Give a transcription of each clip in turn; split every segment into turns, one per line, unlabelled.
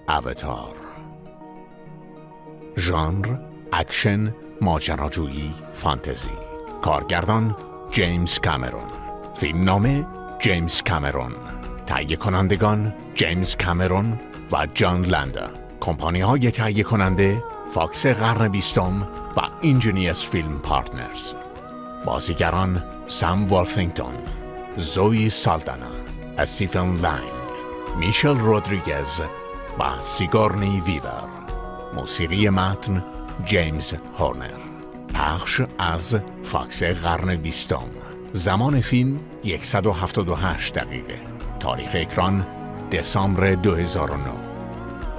اواتار. ژانر اکشن، ماجراجویی، فانتزی. کارگردان جیمز کامرون. فیلمنامه جیمز کامرون. تهیه کنندگان جیمز کامرون و جان لندا. کمپانی‌های تهیه کننده فاکس قرن بیستم و اینجینیرز فیلم پارتنرز. بازیگران سام والفینگتون، زوی سالدانا، استیفن لنگ، میشل رودریگز و سیگورنی ویور. موسیقی متن جیمز هورنر. پخش از فاکس قرن بیستم. زمان فیلم 178 دقیقه. تاریخ اکران دسامبر 2009.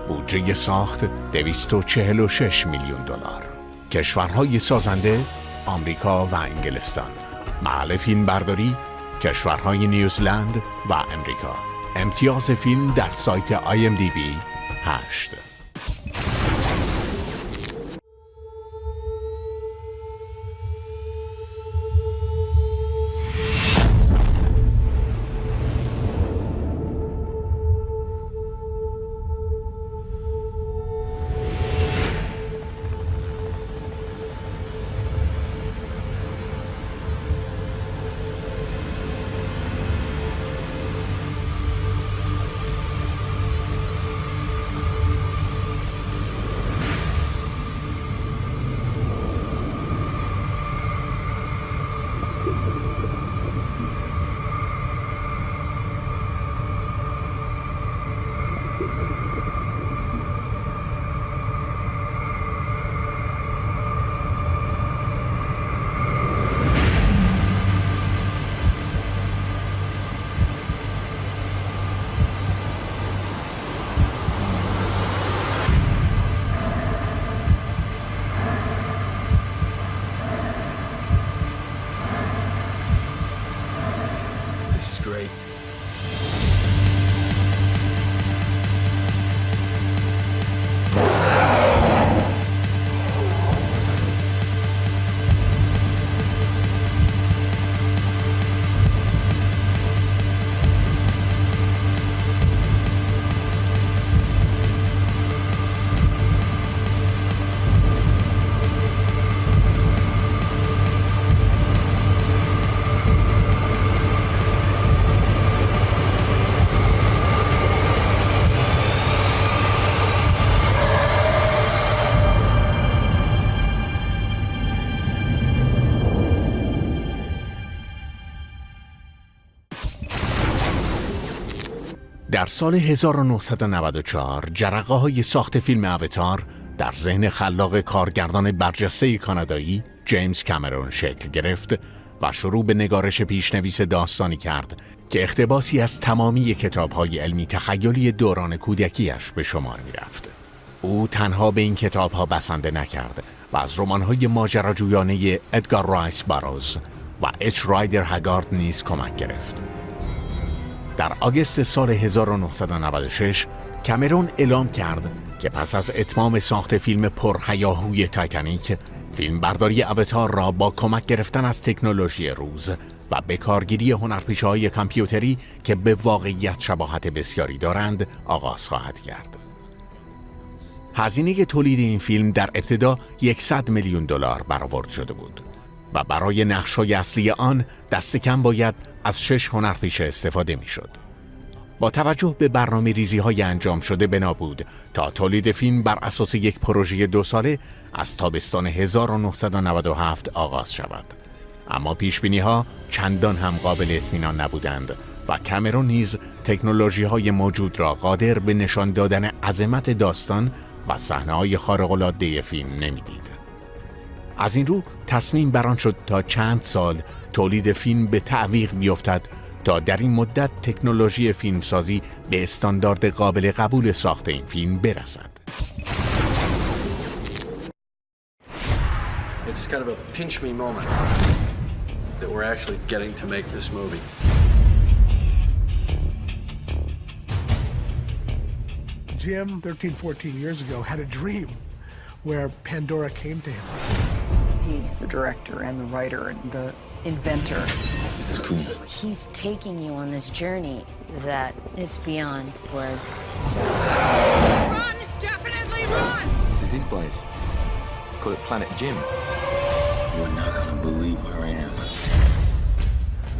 بودجه ساخت 246 میلیون دلار. کشورهای سازنده آمریکا و انگلستان. محل فیلم برداری کشورهای نیوزلند و امریکا. امتیاز فیلم در سایت IMDb 8. در سال 1994 جرقه‌های ساخت فیلم اواتار در ذهن خلاق کارگردان برجسته کانادایی جیمز کامرون شکل گرفت و شروع به نگارش پیشنویس داستانی کرد که اقتباسی از تمامی کتاب‌های علمی تخیلی دوران کودکیش به شمار می‌رفت. او تنها به این کتاب‌ها بسنده نکرد و از رمان‌های ماجراجویانه ادگار رایس باروز و اچ رایدر هاگارد نیز کمک گرفت. در آگوست سال 1996 کامرون اعلام کرد که پس از اتمام ساخت فیلم پرهیاهوی تایتانیک، فیلم برداری اواتار را با کمک گرفتن از تکنولوژی روز و به کارگیری هنرپیشه‌های کامپیوتری که به واقعیت شباهت بسیاری دارند آغاز خواهد کرد. هزینه تولید این فیلم در ابتدا 100 میلیون دلار برآورد شده بود و برای نقش‌های اصلی آن دست کم باید از 6 هنرپیشه استفاده می‌شد. با توجه به برنامه‌ریزی‌های انجام شده بنا بود تا تولید فیلم بر اساس یک پروژه 2 ساله از تابستان 1997 آغاز شود. اما پیش‌بینی‌ها چندان هم قابل اطمینان نبودند و کامرون نیز تکنولوژی‌های موجود را قادر به نشان دادن عظمت داستان و صحنه‌های خارق‌العاده فیلم نمی‌دید. از این رو تصمیم بر آن شد تا چند سال تولید فیلم به تعویق بیفتد تا در این مدت تکنولوژی فیلمسازی به استاندارد قابل قبول ساخت این فیلم برسد.
It's kind of a pinch me moment that we're actually getting to make this movie.
Jim, 13, 14 years ago, had a dream where Pandora came to him.
He's the director and the writer and the inventor. This is cool.
He's taking you on this journey that it's beyond words.
Run! Definitely run!
This is his place. Call it Planet Jim. You're not gonna believe where I am.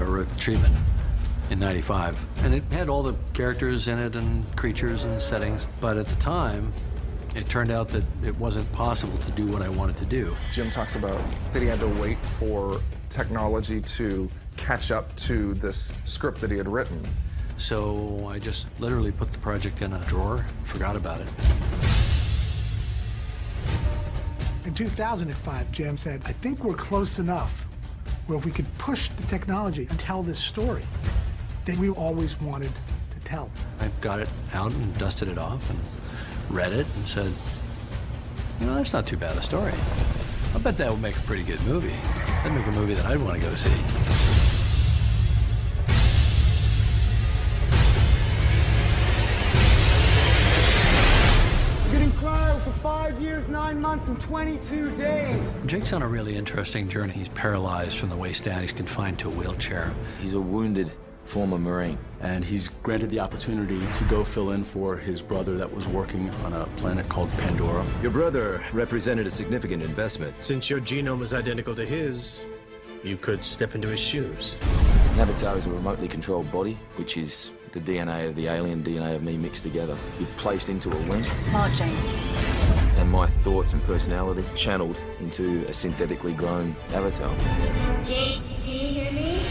I wrote the treatment in '95, and it had all the characters in it and creatures and settings, but at the time, it turned out that it wasn't possible to do what I wanted to do.
Jim talks about that he had to wait for technology to catch up to this script that he had written.
So I just literally put the project in a drawer, forgot about it.
In 2005, Jim said, I think we're close enough where if we could push the technology and tell this story that we always wanted to tell.
I got it out and dusted it off and read it and said, you know, that's not too bad a story. I bet that would make a pretty good movie. That'd make a movie that I'd want to go see.
Getting cryo for 5 years, 9 months, and 22 days.
Jake's on a really interesting journey. He's paralyzed from the waist down. He's confined to a wheelchair.
He's a wounded former Marine.
And he's granted the opportunity to go fill in for his brother that was working on a planet called Pandora.
Your brother represented a significant investment.
Since your genome is identical to his, you could step into his shoes.
An avatar is a remotely controlled body, which is the DNA of the alien, DNA of me mixed together. You're placed into a wing.
Marching.
And my thoughts and personality channeled into a synthetically grown avatar.
Jake, can you hear me?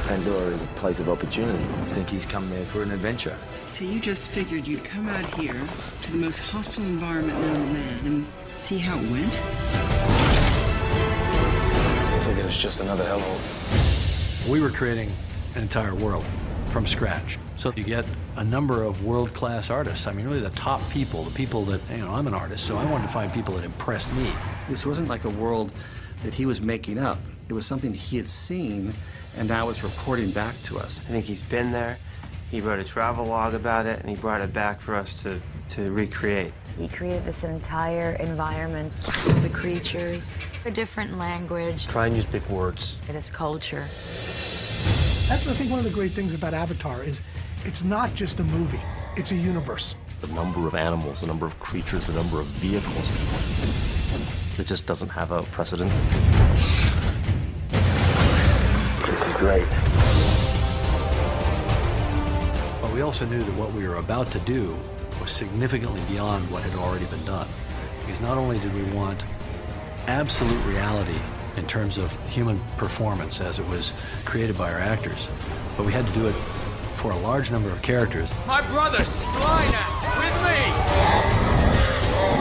Pandora is a place of opportunity. I think he's come there for an adventure.
So you just figured you'd come out here to the most hostile environment known to man and see how it went?
I figured it's just another hellhole.
We were creating an entire world from scratch. So you get a number of world-class artists. I mean, really the top people, the people that, you know, I'm an artist, so I wanted to find people that impressed me.
This wasn't like a world that he was making up. It was something he had seen and now is reporting back to us.
I think he's been there. He wrote a travel log about it, and he brought it back for us to recreate.
He created this entire environment, the creatures, a different language.
Try and use big words.
This culture.
That's, I think, one of the great things about Avatar is it's not just a movie, it's a universe.
The number of animals, the number of creatures, the number of vehicles. It just doesn't have a precedent. This is great.
But we also knew that what we were about to do was significantly beyond what had already been done. Because not only did we want absolute reality in terms of human performance as it was created by our actors, but we had to do it for a large number of characters.
My brother, Skynet, with me!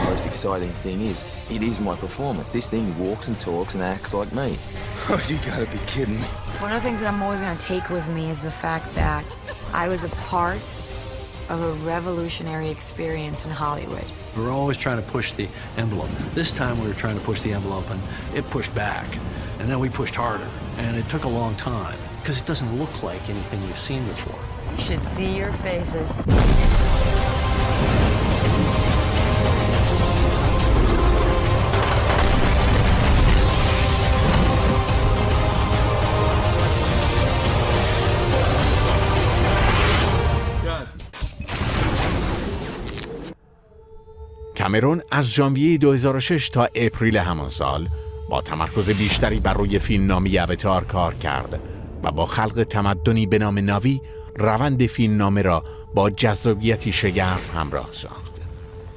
The most exciting thing is, it is my performance. This thing walks and talks and acts like me.
Oh, you gotta be kidding me.
One of the things that I'm always going to take with me is the fact that I was a part of a revolutionary experience in Hollywood.
We were always trying to push the envelope. This time we were trying to push the envelope and it pushed back. And then we pushed harder. And it took a long time because it doesn't look like anything you've seen before.
You should see your faces.
کامرون از ژانویه 2006 تا اپریل همان سال با تمرکز بیشتری بر روی فیلمنامه اواتار کار کرد و با خلق تمدنی به نام ناوی روند فیلمنامه را با جذابیتی شگرف همراه ساخت.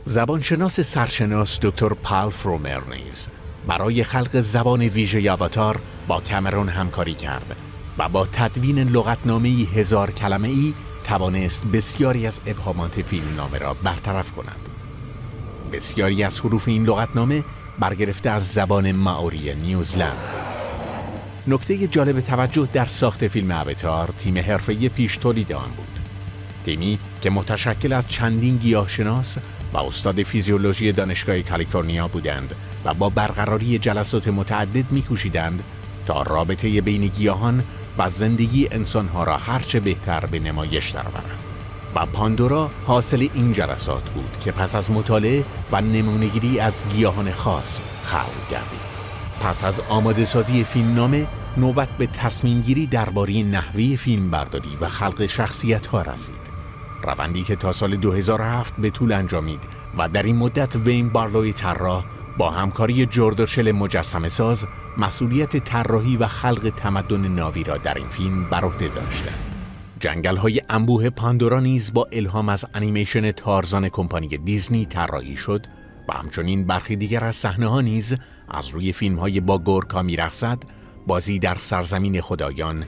زبانشناس سرشناس دکتر پال فرومر نیز برای خلق زبان ویژه اواتار با کامرون همکاری کرد و با تدوین لغتنامه‌ای 1000 کلمه‌ای توانست بسیاری از ابهامات فیلمنامه را برطرف کند. بسیاری از حروف این لغتنامه برگرفته از زبان مائوری نیوزلند. نکته جالب توجه در ساخت فیلم اواتار تیم حرفه‌ای پیش تولید آن بود. تیمی که متشکل از چندین گیاهشناس و استاد فیزیولوژی دانشگاه کالیفرنیا بودند و با برقراری جلسات متعدد می‌کوشیدند تا رابطه بین گیاهان و زندگی انسان‌ها را هرچه بهتر به نمایش درآورند. و پاندورا حاصل این جلسات بود که پس از مطالعه و نمونه‌گیری از گیاهان خاص خلق گردید. پس از آماده سازی فیلمنامه نوبت به تصمیم گیری درباره نحوه فیلمبرداری و خلق شخصیت‌ها رسید. روندی که تا سال 2007 به طول انجامید و در این مدت وین بارلوی طراح با همکاری جوردرشل مجسمه ساز مسئولیت طراحی و خلق تمدن ناوی را در این فیلم بر عهده داشتند. جنگل‌های انبوه پاندورا نیز با الهام از انیمیشن تارزان کمپانی دیزنی طراحی شد و همچنین برخی دیگر از صحنه‌ها نیز از روی فیلم‌های با گورکا می‌رقصد، بازی در سرزمین خدایان،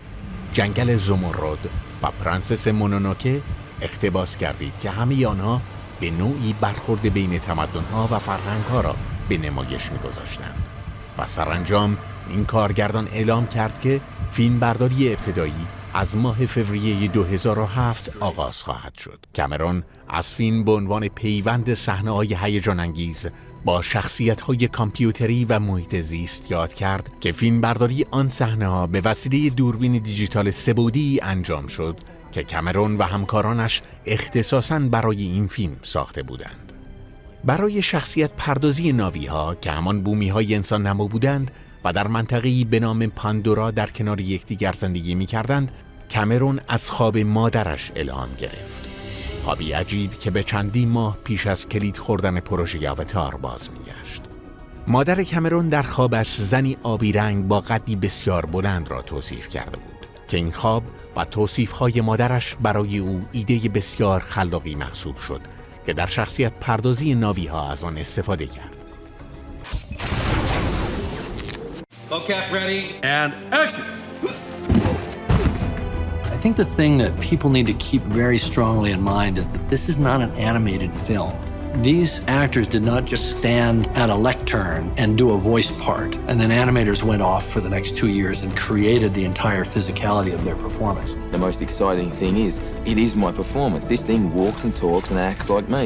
جنگل زمرد و پرنسس مونونوکه اقتباس کردید که همه آنها به نوعی برخورد بین تمدن‌ها و فرهنگ‌ها را به نمایش می‌گذاشتند. و سرانجام این کارگردان اعلام کرد که فیلمبرداری ابتدایی از ماه فوریه 2007 آغاز خواهد شد. کامرون از فیلم به عنوان پیوند صحنه‌های هیجان‌انگیز با شخصیت‌های کامپیوتری و محیط زیست یاد کرد که فیلمبرداری آن صحنه‌ها به وسیله دوربین دیجیتال سه‌بعدی انجام شد که کامرون و همکارانش اختصاصاً برای این فیلم ساخته بودند. برای شخصیت پردازی ناوی‌ها که همان بومی‌های انسان نما بودند و در منطقه‌ای به نام پاندورا در کنار یکدیگر زندگی می‌کردند، کامرون از خواب مادرش الهام گرفت. خوابی عجیب که به چندین ماه پیش از کلید خوردن پروژه آواتار باز می‌گشت. مادر کامرون در خوابش زنی آبی رنگ با قدی بسیار بلند را توصیف کرده بود که این خواب و توصیف‌های مادرش برای او ایده بسیار خلاقی محسوب شد که در شخصیت پردازی ناوی‌ها از آن استفاده کرد.
Vocab ready and action. I think the thing that people need to keep very strongly in mind is that this is not an animated film. These actors did not just stand at a lectern and do a voice part, and then animators went off for the next 2 years and created the entire physicality of their performance.
The most exciting thing is, it is my performance. This thing walks and talks and acts like me.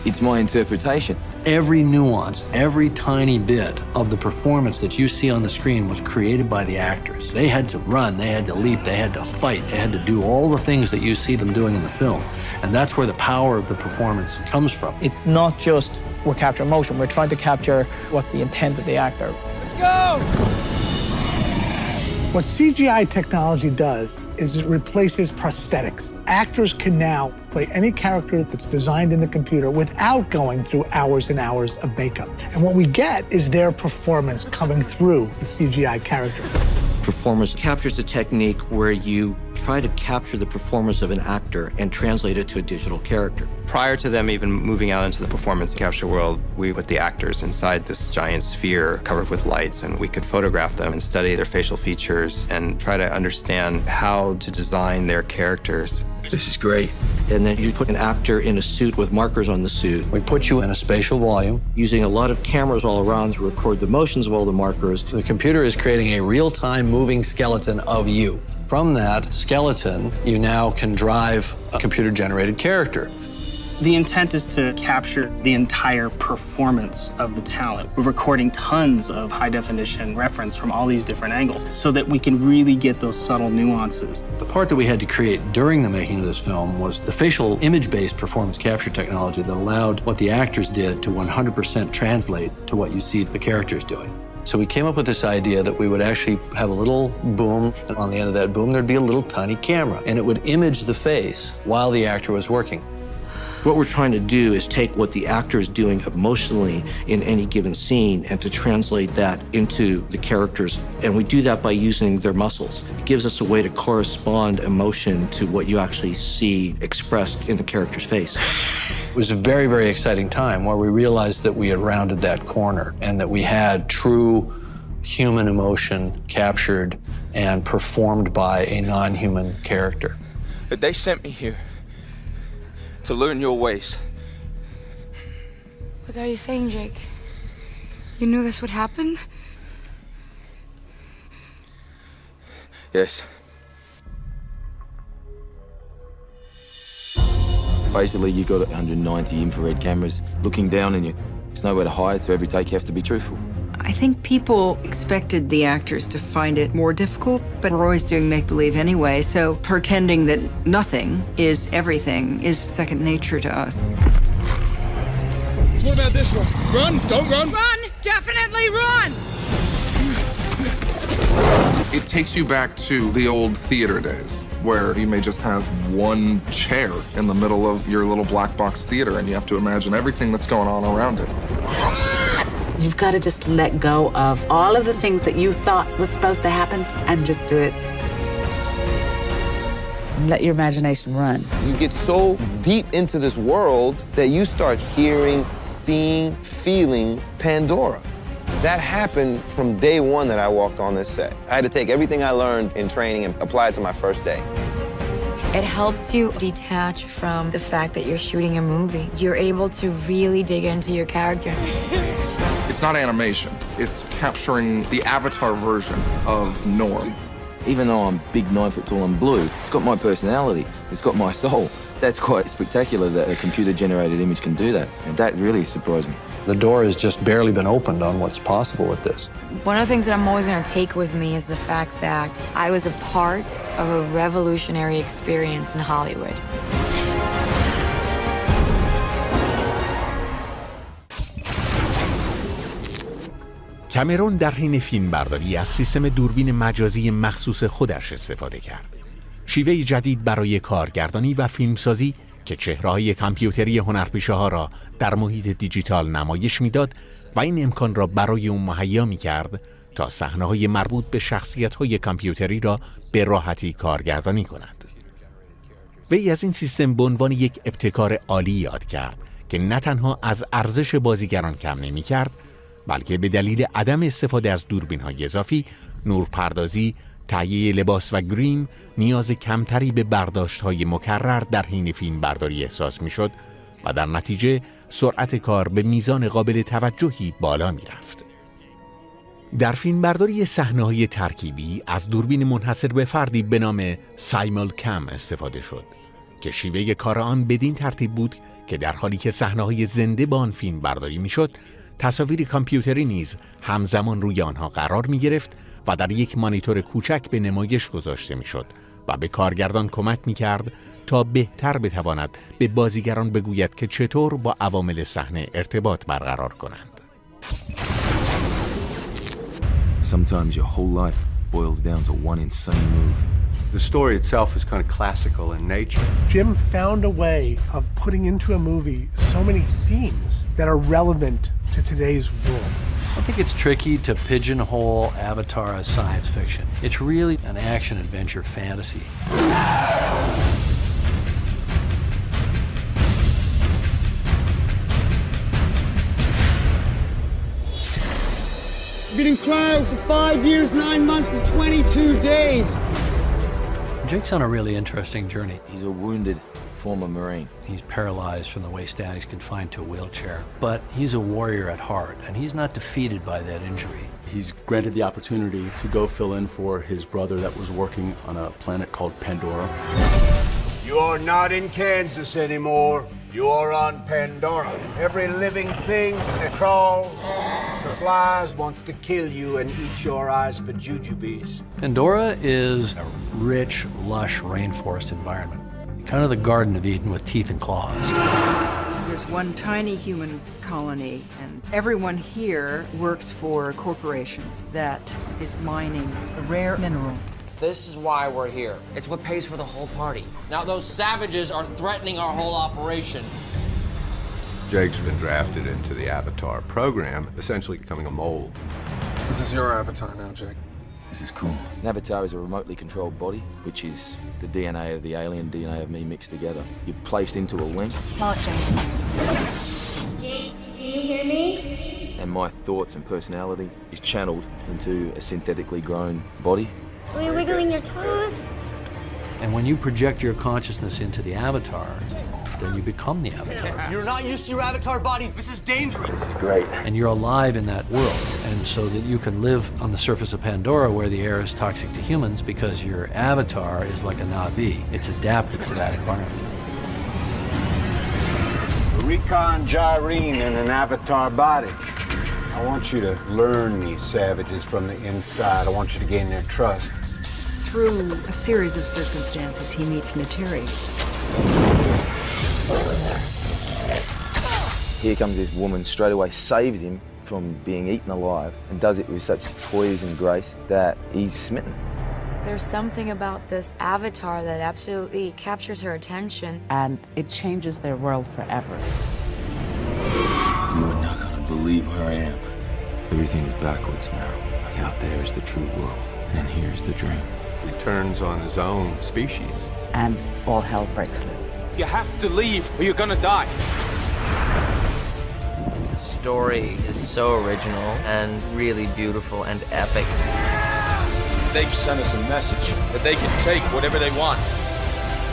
It's my interpretation.
Every nuance, every tiny bit of the performance that you see on the screen was created by the actors. They had to run, they had to leap, they had to fight, they had to do all the things that you see them doing in the film. And that's where the power of the performance comes from.
It's not just we're capturing emotion, we're trying to capture what's the intent of the actor.
Let's go!
What CGI technology does is it replaces prosthetics. Actors can now play any character that's designed in the computer without going through hours and hours of makeup. And what we get is their performance coming through the CGI character.
Performance captures a technique where you try to capture the performance of an actor and translate it to a digital character.
Prior to them even moving out into the performance capture world, we put the actors inside this giant sphere covered with lights, and we could photograph them and study their facial features and try to understand how to design their characters.
This is great.
And then you put an actor in a suit with markers on the suit.
We put you in a spatial volume.
Using a lot of cameras all around to record the motions of all the markers.
The computer is creating a real-time moving skeleton of you. From that skeleton, you now can drive a computer-generated character.
The intent is to capture the entire performance of the talent. We're recording tons of high-definition reference from all these different angles so that we can really get those subtle nuances.
The part that we had to create during the making of this film was the facial image-based performance capture technology that allowed what the actors did to 100% translate to what you see the characters doing. So we came up with this idea that we would actually have a little boom, and on the end of that boom, there'd be a little tiny camera, and it would image the face while the actor was working.
What we're trying to do is take what the actor is doing emotionally in any given scene and to translate that into the characters. And we do that by using their muscles. It gives us a way to correspond emotion to what you actually see expressed in the character's face.
It was a very, very exciting time where we realized that we had rounded that corner and that we had true human emotion captured and performed by a non-human character.
But they sent me here to learn your ways.
What are you saying, Jake? You knew this would happen?
Yes. Basically, you got 190 infrared cameras looking down on you. There's nowhere to hide, so every take you have to be truthful.
I think people expected the actors to find it more difficult, but we're always doing make-believe anyway, so pretending that nothing is everything is second nature to us.
What about this one? Run! Don't run!
Run! Definitely run!
It takes you back to the old theater days, where you may just have one chair in the middle of your little black box theater, and you have to imagine everything that's going on around it.
You've got to just let go of all of the things that you thought was supposed to happen and just do it. And let your imagination run.
You get so deep into this world that you start hearing, seeing, feeling Pandora. That happened from day one that I walked on this set. I had to take everything I learned in training and apply it to my first day.
It helps you detach from the fact that you're shooting a movie. You're able to really dig into your character.
It's not animation. It's capturing the Avatar version of Norm.
Even though I'm big, 9 foot tall and blue, it's got my personality. It's got my soul. That's quite spectacular that a computer-generated image can do that. And that really surprised me.
The door has just barely been opened on what's possible with this.
One of the things that I'm always going to take with me is the fact that I was a part of a revolutionary experience in Hollywood.
کامرون در حین فیلمبرداری از سیستم دوربین مجازی مخصوص خودش استفاده کرد. شیوه جدید برای کارگردانی و فیلمسازی که چهره‌های کامپیوتری هنرپیشه‌ها را در محیط دیجیتال نمایش میداد و این امکان را برای اون مهیا می‌کرد تا صحنه‌های مربوط به شخصیت‌های کامپیوتری را به راحتی کارگردانی کند. وی از این سیستم به عنوان یک ابتکار عالی یاد کرد که نه تنها از ارزش بازیگران کم نمی‌کرد، بلکه به دلیل عدم استفاده از دوربین‌های اضافی، نورپردازی، تهیه لباس و گریم نیاز کمتری به برداشت‌های مکرر در حین فیلمبرداری احساس می‌شد و در نتیجه سرعت کار به میزان قابل توجهی بالا می‌رفت. در فیلمبرداری صحنه‌های ترکیبی از دوربین منحصر به فردی به نام سایمال کم استفاده شد که شیوه کار آن بدین ترتیب بود که در حالی که صحنه‌های زنده با آن فیلمبرداری می‌شد، تصاویر کامپیوتری نیز همزمان روی آنها قرار می‌گرفت و در یک مانیتور کوچک به نمایش گذاشته می‌شد و به کارگردان کمک می‌کرد تا بهتر بتواند به بازیگران بگوید که چطور با عوامل صحنه ارتباط برقرار کنند.
Sometimes your whole life boils down to one insane move.
The story itself is kind of classical in nature.
Jim found a way of putting into a movie so many themes that are relevant to today's world.
I think it's tricky to pigeonhole Avatar as science fiction. It's really an action-adventure fantasy.
Been in cryo for 5 years, 9 months, and 22 days.
Jake's on a really interesting journey.
He's a wounded former Marine.
He's paralyzed from the waist down. He's confined to a wheelchair. But he's a warrior at heart, and he's not defeated by that injury.
He's granted the opportunity to go fill in for his brother that was working on a planet called Pandora.
You're not in Kansas anymore. You're on Pandora. Every living thing that crawls, that flies, wants to kill you and eat your eyes for jujubes.
Pandora is a rich, lush rainforest environment. Kind of the Garden of Eden with teeth and claws.
There's one tiny human colony, and everyone here works for a corporation that is mining a rare mineral.
This is why we're here. It's what pays for the whole party. Now, those savages are threatening our whole operation.
Jake's been drafted into the Avatar program, essentially becoming a mold.
This is your avatar now, Jake.
This is cool. An avatar is a remotely controlled body, which is the DNA of the alien, DNA of me mixed together. You're placed into a link.
Mark, Jake.
Jake, can you hear me?
And my thoughts and personality is channeled into a synthetically grown body.
Are you wiggling your toes?
And when you project your consciousness into the avatar, then you become the avatar.
You're not used to your avatar body. This is dangerous.
Great.
And you're alive in that world. And so that you can live on the surface of Pandora where the air is toxic to humans because your avatar is like a Na'vi. It's adapted to that environment.
A recon gyrene in an avatar body. I want you to learn these savages from the inside. I want you to gain their trust.
Through a series of circumstances, he meets Nateri.
Here comes this woman, straight away saves him from being eaten alive and does it with such poise and grace that he's smitten.
There's something about this avatar that absolutely captures her attention.
And it changes their world forever.
You are not gonna believe where I am. Everything is backwards now. Like out there is the true world, and here's the dream.
He turns on his own species.
And all hell breaks loose.
You have to leave or you're gonna die.
The story is so original and really beautiful and epic.
They've sent us a message that they can take whatever they want.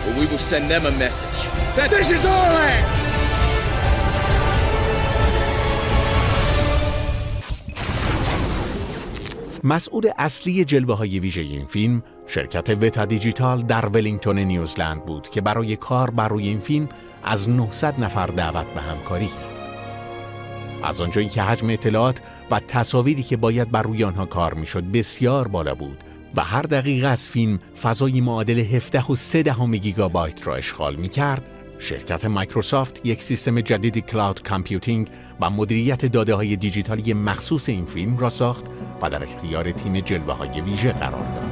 But we will send them a message that this is our land!
مسئول اصلی جلوه‌های ویژه این فیلم شرکت وتا دیجیتال در ولینگتون نیوزلند بود که برای کار بر روی این فیلم از 900 نفر دعوت به همکاری کرد. از آنجایی که حجم اطلاعات و تصاویری که باید بر روی آنها کار میشد بسیار بالا بود و هر دقیقه از فیلم فضایی معادل 17.3 گیگابایت را اشغال می‌کرد، شرکت مایکروسافت یک سیستم جدید کلاود کامپیوتینگ و مدیریت داده‌های دیجیتالی مخصوص این فیلم را ساخت و در اختیار تیم جلوه‌های ویژه قرار داد.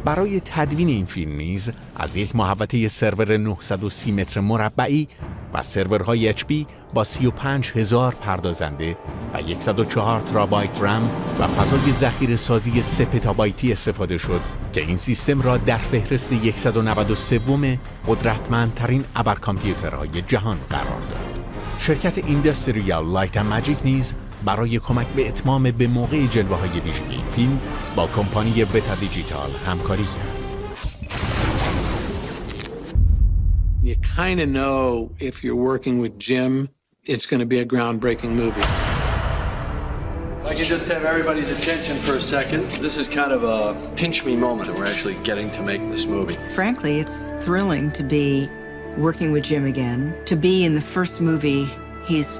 برای تدوین این فیلم نیز از یک محوطه سرور 930 متر مربعی و سرورهای HP با 35,000 پردازنده و 104 ترابایت رم و فضای ذخیره‌سازی 3 پتابایتی استفاده شد که این سیستم را در فهرست 193 قدرتمندترین ابرکامپیوترهای جهان قرار داد. شرکت اینداستریال لایت اند ماجیک نیز برای کمک به اتمام به موقع جلوه‌های ویژه این فیلم با کمپانی وتا دیجیتال همکاری کرد.
You kind of know if you're working with Jim, it's going to be a groundbreaking movie.
If I could just have everybody's attention for a second. This is kind of a pinch me moment that we're actually getting to make this movie.
Frankly, it's thrilling to be working with Jim again, to be in the first movie he's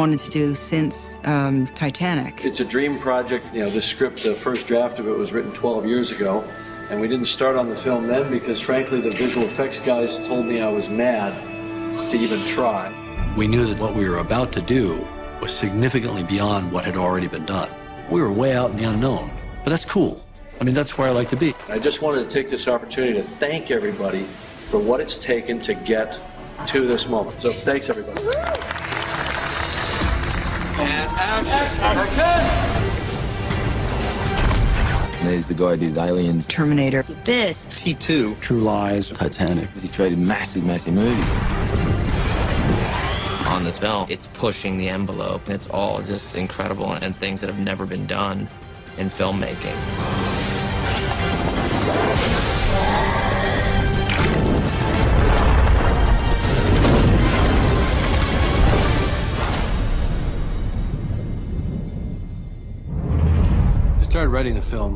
wanted to do since Titanic.
It's a dream project. You know, the script, the first draft of it was written 12 years ago, and we didn't start on the film then because, frankly, the visual effects guys told me I was mad to even try. We knew that what we were about to do was significantly beyond what had already been done. We were way out in the unknown, but that's cool. I mean, that's where I like to be. I just wanted to take this opportunity to thank everybody for what it's taken to get to this moment. So thanks, everybody. And action!
There's the guy who did Aliens,
Terminator,
This.
T2, True Lies, Titanic.
He's created massive movies.
On this film, it's pushing the envelope. It's all just incredible and things that have never been done in filmmaking.
I started writing the film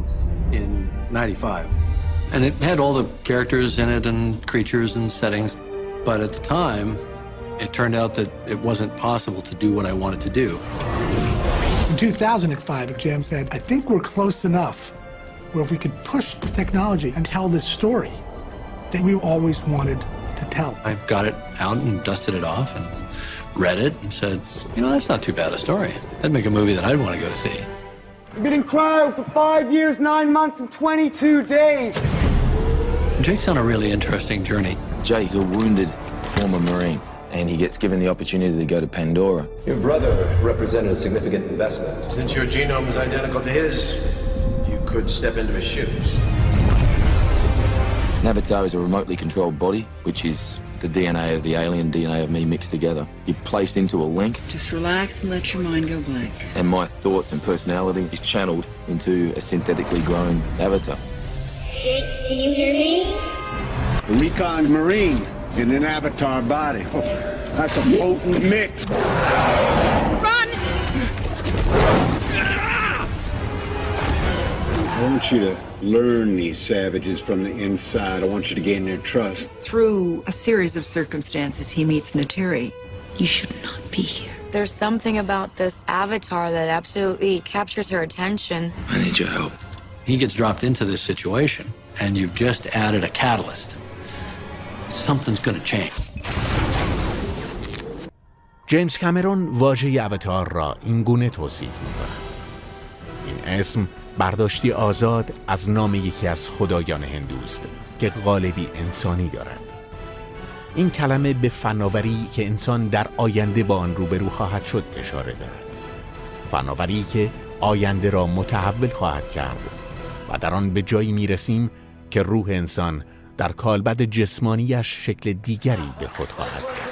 in '95, and it had all the characters in it and creatures and settings, but at the time, it turned out that it wasn't possible to do what I wanted to do.
In 2005, Jim said, I think we're close enough where if we could push the technology and tell this story that we always wanted to tell.
I got it out and dusted it off and read it and said, you know, that's not too bad a story. That'd make a movie that I'd want to go to see.
I've been in cryo for 5 years, 9 months, and 22 days.
Jake's on a really interesting journey.
Jake's a wounded former Marine, and he gets given the opportunity to go to Pandora.
Your brother represented a significant investment.
Since your genome is identical to his, you could step into his shoes.
An avatar is a remotely controlled body, which is the DNA of the alien, DNA of me mixed together. You're placed into a link.
Just relax and let your mind go blank.
And my thoughts and personality is channeled into a synthetically grown avatar.
Jake, can you hear me?
A recon Marine in an avatar body. Oh, that's a potent mix.
Run!
I want you to learn these savages from the inside. I want you to gain their trust.
Through a series of circumstances, he meets Nateri. You should not be here.
There's something about this avatar that absolutely captures her attention.
I need your help.
He gets dropped into this situation, and you've just added a catalyst. Something's gonna change.
جیمز کامرون واژه اواتار را این گونه توصیف می‌کند: این اسم برداشتی آزاد از نام یکی از خدایان هندوست که قالبی انسانی دارد. این کلمه به فناوری که انسان در آینده با آن روبرو خواهد شد اشاره دارد. فناوری که آینده را متحول خواهد کرد و در آن به جایی میرسیم که روح انسان در کالبد جسمانیش شکل دیگری به خود خواهد داد.